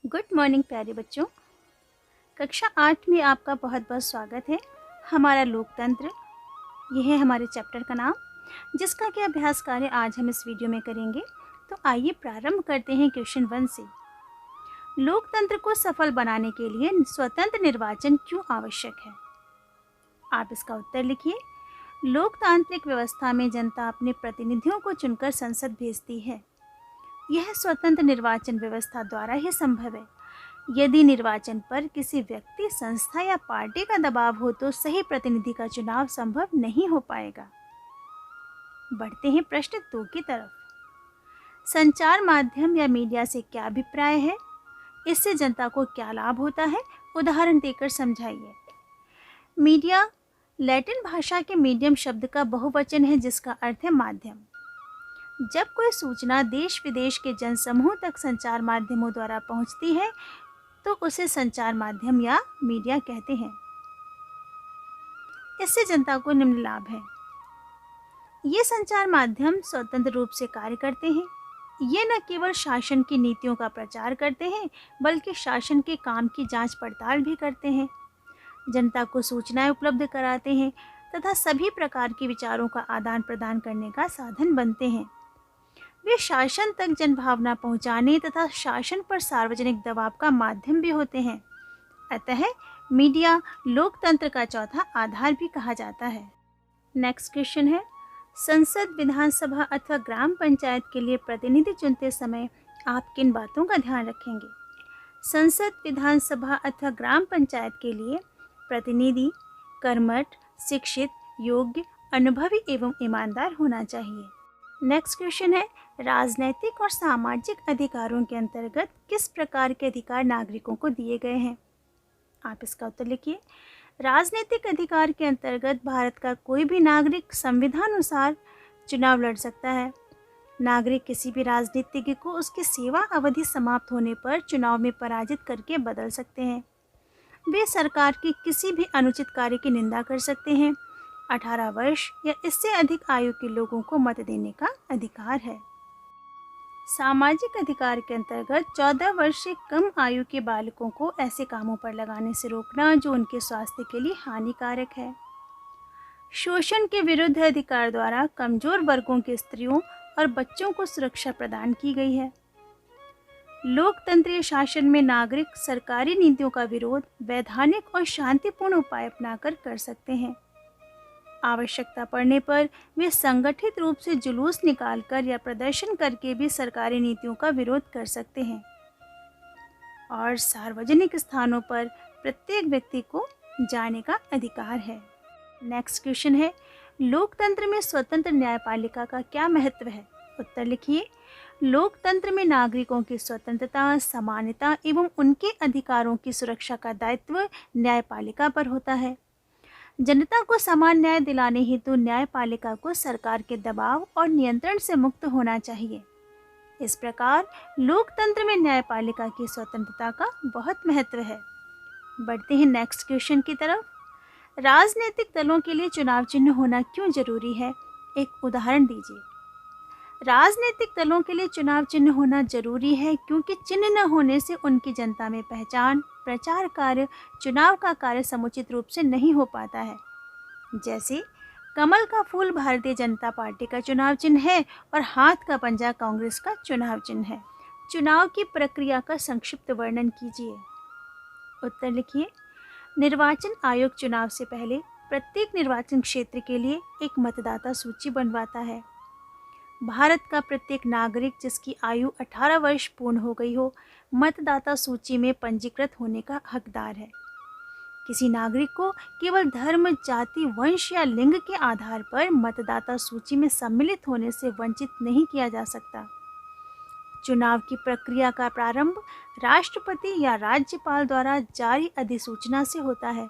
Good morning प्यारे बच्चों। कक्षा 8 में आपका बहुत बहुत स्वागत है। हमारा लोकतंत्र, यह है हमारे चैप्टर का नाम, जिसका कि अभ्यास कार्य आज हम इस वीडियो में करेंगे। तो आइए प्रारंभ करते हैं क्वेश्चन 1 से। लोकतंत्र को सफल बनाने के लिए स्वतंत्र निर्वाचन क्यों आवश्यक है? आप इसका उत्तर लिखिए। लोकतांत्रिक व्यवस्था में जनता अपने प्रतिनिधियों को चुनकर संसद भेजती है। यह स्वतंत्र निर्वाचन व्यवस्था द्वारा ही संभव है। यदि निर्वाचन पर किसी व्यक्ति, संस्था या पार्टी का दबाव हो तो सही प्रतिनिधि का चुनाव संभव नहीं हो पाएगा। बढ़ते हैं प्रश्न 2 की तरफ। संचार माध्यम या मीडिया से क्या अभिप्राय है? इससे जनता को क्या लाभ होता है? उदाहरण देकर समझाइए। मीडिया लैटिन भाषा के मीडियम शब्द का बहुवचन है, जिसका अर्थ है माध्यम। जब कोई सूचना देश विदेश के जनसमूह तक संचार माध्यमों द्वारा पहुंचती है तो उसे संचार माध्यम या मीडिया कहते हैं। इससे जनता को निम्न लाभ है। ये संचार माध्यम स्वतंत्र रूप से कार्य करते हैं। ये न केवल शासन की नीतियों का प्रचार करते हैं, बल्कि शासन के काम की जांच पड़ताल भी करते हैं, जनता को सूचनाएं उपलब्ध कराते हैं तथा सभी प्रकार के विचारों का आदान प्रदान करने का साधन बनते हैं। वे शासन तक जनभावना पहुंचाने तथा शासन पर सार्वजनिक दबाव का माध्यम भी होते हैं। अतः मीडिया लोकतंत्र का चौथा आधार भी कहा जाता है। नेक्स्ट क्वेश्चन है, संसद, विधानसभा अथवा ग्राम पंचायत के लिए प्रतिनिधि चुनते समय आप किन बातों का ध्यान रखेंगे? संसद, विधानसभा अथवा ग्राम पंचायत के लिए प्रतिनिधि कर्मठ, शिक्षित, योग्य, अनुभवी एवं ईमानदार होना चाहिए। नेक्स्ट क्वेश्चन है, राजनैतिक और सामाजिक अधिकारों के अंतर्गत किस प्रकार के अधिकार नागरिकों को दिए गए हैं? आप इसका उत्तर लिखिए। राजनीतिक अधिकार के अंतर्गत भारत का कोई भी नागरिक संविधानुसार चुनाव लड़ सकता है। नागरिक किसी भी राजनीतिज्ञ को उसकी सेवा अवधि समाप्त होने पर चुनाव में पराजित करके बदल सकते हैं। वे सरकार की किसी भी अनुचित कार्य की निंदा कर सकते हैं। 18 वर्ष या इससे अधिक आयु के लोगों को मत देने का अधिकार है। सामाजिक अधिकार के अंतर्गत 14 वर्ष से कम आयु के बालकों को ऐसे कामों पर लगाने से रोकना जो उनके स्वास्थ्य के लिए हानिकारक है। शोषण के विरुद्ध अधिकार द्वारा कमजोर वर्गों के स्त्रियों और बच्चों को सुरक्षा प्रदान की गई है। लोकतंत्रीय शासन में नागरिक सरकारी नीतियों का विरोध वैधानिक और शांतिपूर्ण उपाय अपनाकर कर सकते हैं। आवश्यकता पड़ने पर वे संगठित रूप से जुलूस निकालकर या प्रदर्शन करके भी सरकारी नीतियों का विरोध कर सकते हैं। और सार्वजनिक स्थानों पर प्रत्येक व्यक्ति को जाने का अधिकार है। नेक्स्ट क्वेश्चन है, लोकतंत्र में स्वतंत्र न्यायपालिका का क्या महत्व है? उत्तर लिखिए। लोकतंत्र में नागरिकों की स्वतंत्रता, समानता एवं उनके अधिकारों की सुरक्षा का दायित्व न्यायपालिका पर होता है। जनता को समान न्याय दिलाने हेतु न्यायपालिका को सरकार के दबाव और नियंत्रण से मुक्त होना चाहिए। इस प्रकार लोकतंत्र में न्यायपालिका की स्वतंत्रता का बहुत महत्व है। बढ़ते हैं नेक्स्ट क्वेश्चन की तरफ। राजनीतिक दलों के लिए चुनाव चिन्ह होना क्यों जरूरी है? एक उदाहरण दीजिए। राजनीतिक दलों के लिए चुनाव चिन्ह होना जरूरी है क्योंकि चिन्ह न होने से उनकी जनता में पहचान, प्रचार कार्य, चुनाव का कार्य समुचित रूप से नहीं हो पाता है। जैसे कमल का फूल भारतीय जनता पार्टी का चुनाव चिन्ह है और हाथ का पंजा कांग्रेस का चुनाव चिन्ह है। चुनाव की प्रक्रिया का संक्षिप्त वर्णन कीजिए। उत्तर लिखिए। निर्वाचन आयोग चुनाव से पहले प्रत्येक निर्वाचन क्षेत्र के लिए एक मतदाता सूची बनवाता है। भारत का प्रत्येक नागरिक जिसकी आयु 18 वर्ष पूर्ण हो गई हो, मतदाता सूची में पंजीकृत होने का हकदार है। किसी नागरिक को केवल धर्म, जाति, वंश या लिंग के आधार पर मतदाता सूची में सम्मिलित होने से वंचित नहीं किया जा सकता। चुनाव की प्रक्रिया का प्रारंभ राष्ट्रपति या राज्यपाल द्वारा जारी अधिसूचना से होता है।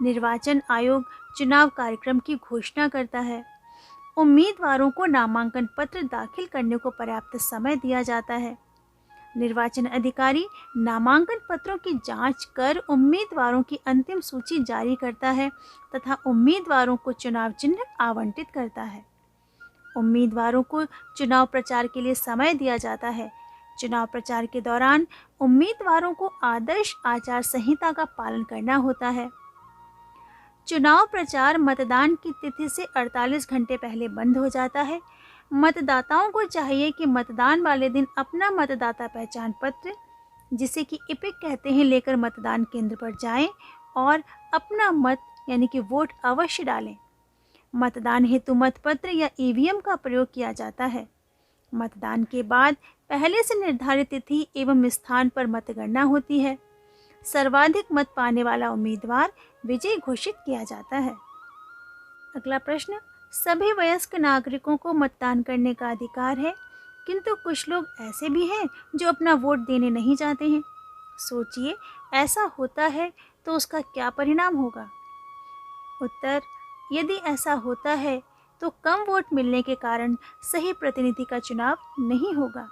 निर्वाचन आयोग चुनाव कार्यक्रम की घोषणा करता है। उम्मीदवारों को नामांकन पत्र दाखिल करने को पर्याप्त समय दिया जाता है। निर्वाचन अधिकारी नामांकन पत्रों की जांच कर उम्मीदवारों की अंतिम सूची जारी करता है तथा उम्मीदवारों को चुनाव चिन्ह आवंटित करता है। उम्मीदवारों को चुनाव प्रचार के लिए समय दिया जाता है। चुनाव प्रचार के दौरान उम्मीदवारों को आदर्श आचार संहिता का पालन करना होता है। चुनाव प्रचार मतदान की तिथि से 48 घंटे पहले बंद हो जाता है। मतदाताओं को चाहिए कि मतदान वाले दिन अपना मतदाता पहचान पत्र, जिसे कि इपिक कहते हैं, लेकर मतदान केंद्र पर जाएं और अपना मत यानी कि वोट अवश्य डालें। मतदान हेतु मतपत्र या ईवीएम का प्रयोग किया जाता है। मतदान के बाद पहले से निर्धारित तिथि एवं स्थान पर मतगणना होती है। सर्वाधिक मत पाने वाला उम्मीदवार विजयी घोषित किया जाता है। अगला प्रश्न, सभी वयस्क नागरिकों को मतदान करने का अधिकार है, किंतु कुछ लोग ऐसे भी हैं जो अपना वोट देने नहीं जाते हैं। सोचिए, ऐसा होता है तो उसका क्या परिणाम होगा? उत्तर, यदि ऐसा होता है तो कम वोट मिलने के कारण सही प्रतिनिधि का चुनाव नहीं होगा।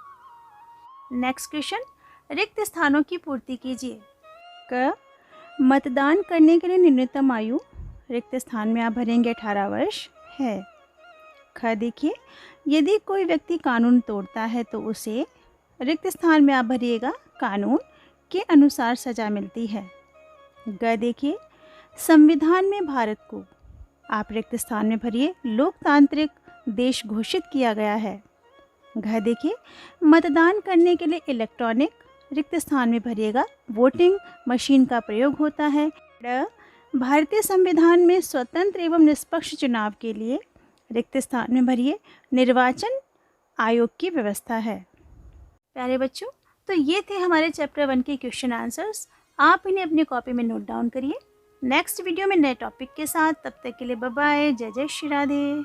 नेक्स्ट क्वेश्चन, रिक्त स्थानों की पूर्ति कीजिए। क, मतदान करने के लिए न्यूनतम आयु रिक्त स्थान में आप भरेंगे 18 वर्ष है। ख, देखिए, यदि कोई व्यक्ति कानून तोड़ता है तो उसे रिक्त स्थान में आप भरिएगा कानून के अनुसार सजा मिलती है। ग, देखिए, संविधान में भारत को आप रिक्त स्थान में भरिए लोकतांत्रिक देश घोषित किया गया है। घ, देखिए, मतदान करने के लिए इलेक्ट्रॉनिक रिक्त स्थान में भरिएगा वोटिंग मशीन का प्रयोग होता है। ड, भारतीय संविधान में स्वतंत्र एवं निष्पक्ष चुनाव के लिए रिक्त स्थान में भरिए निर्वाचन आयोग की व्यवस्था है। प्यारे बच्चों, तो ये थे हमारे चैप्टर 1 के क्वेश्चन आंसर्स। आप इन्हें अपनी कॉपी में नोट डाउन करिए। नेक्स्ट वीडियो में नए टॉपिक के साथ, तब तक के लिए बाय बाय। जय जय श्री राधे।